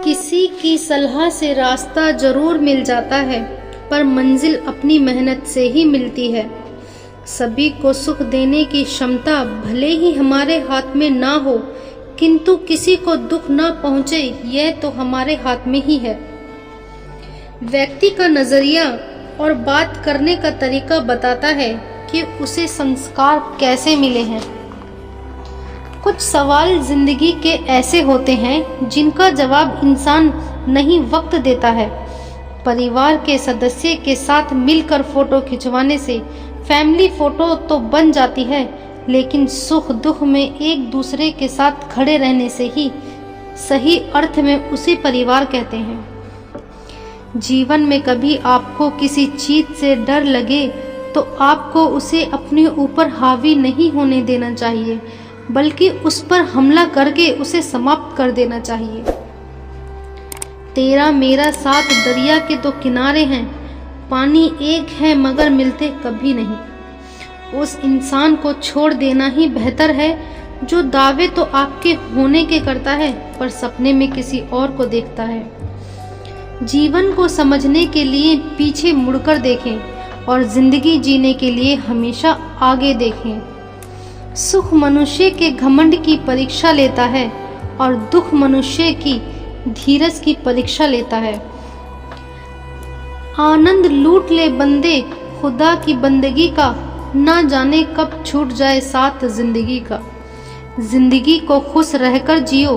किसी की सलाह से रास्ता जरूर मिल जाता है, पर मंजिल अपनी मेहनत से ही मिलती है। सभी को सुख देने की क्षमता भले ही हमारे हाथ में ना हो, किंतु किसी को दुख ना पहुंचे यह तो हमारे हाथ में ही है। व्यक्ति का नजरिया और बात करने का तरीका बताता है कि उसे संस्कार कैसे मिले हैं। कुछ सवाल जिंदगी के ऐसे होते हैं जिनका जवाब इंसान नहीं वक्त देता है। परिवार के सदस्य के साथ मिलकर फोटो खिंचवाने से फैमिली फोटो तो बन जाती है, लेकिन सुख दुख में एक दूसरे के साथ खड़े रहने से ही सही अर्थ में उसे परिवार कहते हैं। जीवन में कभी आपको किसी चीज से डर लगे तो आपको उसे अपने ऊपर हावी नहीं होने देना चाहिए, बल्कि उस पर हमला करके उसे समाप्त कर देना चाहिए। तेरा मेरा साथ दरिया के दो किनारे हैं, पानी एक है मगर मिलते कभी नहीं। उस इंसान को छोड़ देना ही बेहतर है जो दावे तो आपके होने के करता है, पर सपने में किसी और को देखता है। जीवन को समझने के लिए पीछे मुड़कर देखें और जिंदगी जीने के लिए हमेशा आगे देखें। सुख मनुष्य के घमंड की परीक्षा लेता है और दुख मनुष्य की धीरज की परीक्षा लेता है। आनंद लूट ले बंदे खुदा की बंदगी का, ना जाने कब छूट जाए साथ जिंदगी का। जिंदगी को खुश रहकर जियो,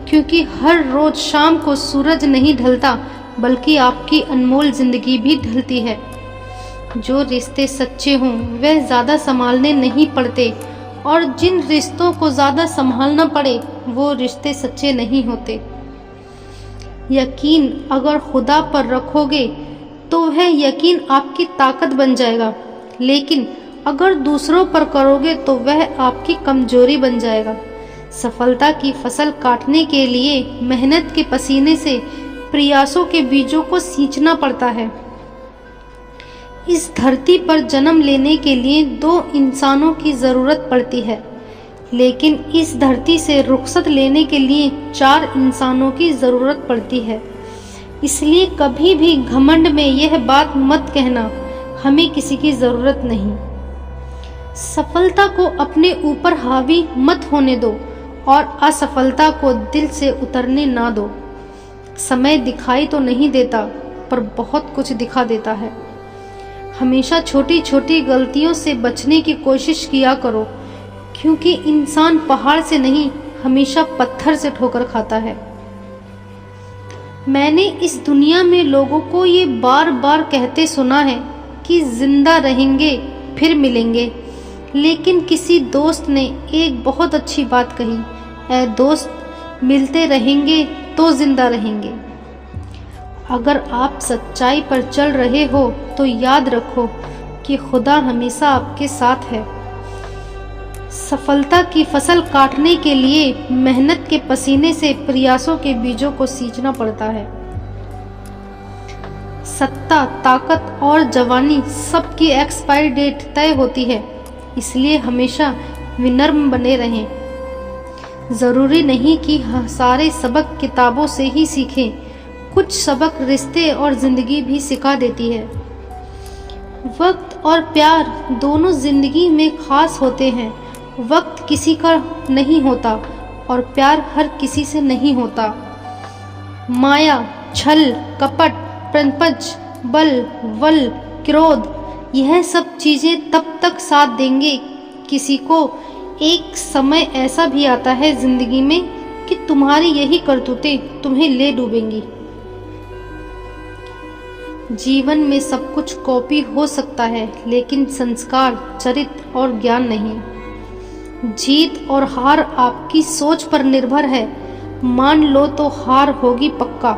क्योंकि हर रोज शाम को सूरज नहीं ढलता, बल्कि आपकी अनमोल जिंदगी भी ढलती है। जो रिश्ते सच्चे हों वह ज्यादा संभालने नहीं पड़ते, और जिन रिश्तों को ज्यादा संभालना पड़े वो रिश्ते सच्चे नहीं होते। यकीन अगर खुदा पर रखोगे तो वह यकीन आपकी ताकत बन जाएगा, लेकिन अगर दूसरों पर करोगे तो वह आपकी कमजोरी बन जाएगा। सफलता की फसल काटने के लिए मेहनत के पसीने से प्रयासों के बीजों को सींचना पड़ता है। इस धरती पर जन्म लेने के लिए दो इंसानों की जरूरत पड़ती है, लेकिन इस धरती से रुखसत लेने के लिए 4 इंसानों की जरूरत पड़ती है। इसलिए कभी भी घमंड में यह बात मत कहना, हमें किसी की जरूरत नहीं। सफलता को अपने ऊपर हावी मत होने दो और असफलता को दिल से उतरने ना दो। समय दिखाई तो नहीं देता, पर बहुत कुछ दिखा देता है। हमेशा छोटी छोटी गलतियों से बचने की कोशिश किया करो, क्योंकि इंसान पहाड़ से नहीं हमेशा पत्थर से ठोकर खाता है। मैंने इस दुनिया में लोगों को ये बार बार कहते सुना है कि जिंदा रहेंगे फिर मिलेंगे, लेकिन किसी दोस्त ने एक बहुत अच्छी बात कही, ऐ दोस्त, मिलते रहेंगे तो जिंदा रहेंगे। अगर आप सच्चाई पर चल रहे हो तो याद रखो कि खुदा हमेशा आपके साथ है। सफलता की फसल काटने के लिए मेहनत के पसीने से प्रयासों के बीजों को सींचना पड़ता है। सत्ता, ताकत और जवानी सबकी एक्सपायरी डेट तय होती है, इसलिए हमेशा विनम्र बने रहें। जरूरी नहीं कि सारे सबक किताबों से ही सीखें, कुछ सबक रिश्ते और जिंदगी भी सिखा देती है। वक्त और प्यार दोनों जिंदगी में खास होते हैं। वक्त किसी का नहीं होता और प्यार हर किसी से नहीं होता। माया, छल, कपट, प्रपंच, बल, वल, क्रोध, यह सब चीजें तब तक साथ देंगे किसी को। एक समय ऐसा भी आता है जिंदगी में कि तुम्हारी यही करतूतें तुम्हें ले डूबेंगी। जीवन में सब कुछ कॉपी हो सकता है, लेकिन संस्कार, चरित्र और ज्ञान नहीं। जीत और हार आपकी सोच पर निर्भर है। मान लो तो हार होगी पक्का,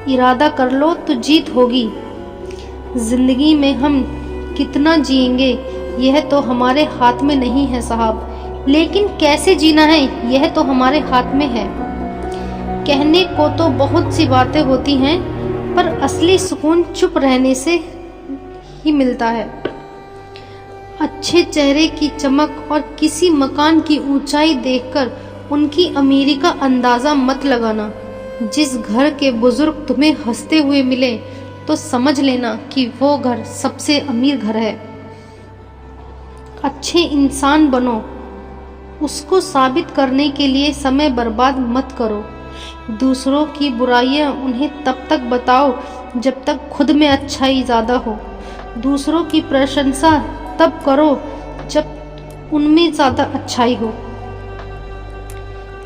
इरादा कर लो तो जीत होगी। जिंदगी में हम कितना जिएंगे यह तो हमारे हाथ में नहीं है साहब, लेकिन कैसे जीना है यह तो हमारे हाथ में है। कहने को तो बहुत सी बातें होती हैं, पर असली सुकून चुप रहने से ही मिलता है। अच्छे चेहरे की चमक और किसी मकान की ऊंचाई देखकर उनकी अमीरी का अंदाजा मत लगाना। जिस घर के बुजुर्ग तुम्हें हंसते हुए मिले तो समझ लेना कि वो घर सबसे अमीर घर है। अच्छे इंसान बनो, उसको साबित करने के लिए समय बर्बाद मत करो। दूसरों की बुराइयां उन्हें तब तक बताओ जब तक खुद में अच्छाई ज़्यादा हो। दूसरों की प्रशंसा तब करो जब उनमें ज़्यादा अच्छाई हो।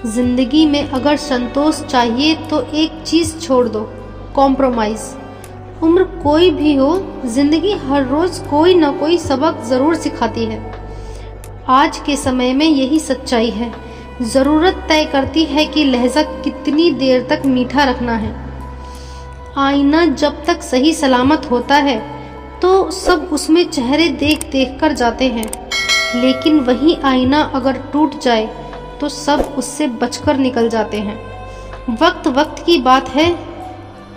जिंदगी में अगर संतोष चाहिए तो एक चीज़ छोड़ दो, कॉम्प्रोमाइज़। उम्र कोई भी हो, जिंदगी हर रोज़ कोई ना कोई सबक ज़रूर सिखाती है। आज के समय में यही सच्चाई है। ज़रूरत तय करती है कि लहजा कितनी देर तक मीठा रखना है। आईना जब तक सही सलामत होता है तो सब उसमें चेहरे देख देख कर जाते हैं, लेकिन वही आईना अगर टूट जाए तो सब उससे बचकर निकल जाते हैं। वक्त वक्त की बात है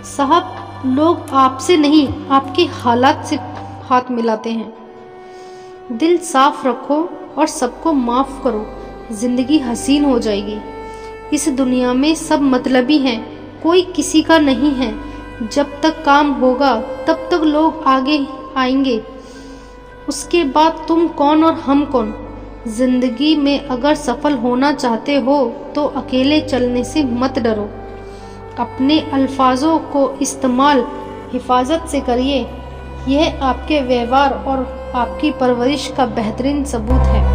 साहब, लोग आपसे नहीं आपके हालात से हाथ मिलाते हैं। दिल साफ रखो और सबको माफ़ करो, ज़िंदगी हसीन हो जाएगी। इस दुनिया में सब मतलबी हैं, कोई किसी का नहीं है। जब तक काम होगा तब तक लोग आगे आएंगे, उसके बाद तुम कौन और हम कौन। जिंदगी में अगर सफल होना चाहते हो तो अकेले चलने से मत डरो। अपने अल्फाजों को इस्तेमाल हिफाजत से करिए, यह आपके व्यवहार और आपकी परवरिश का बेहतरीन सबूत है।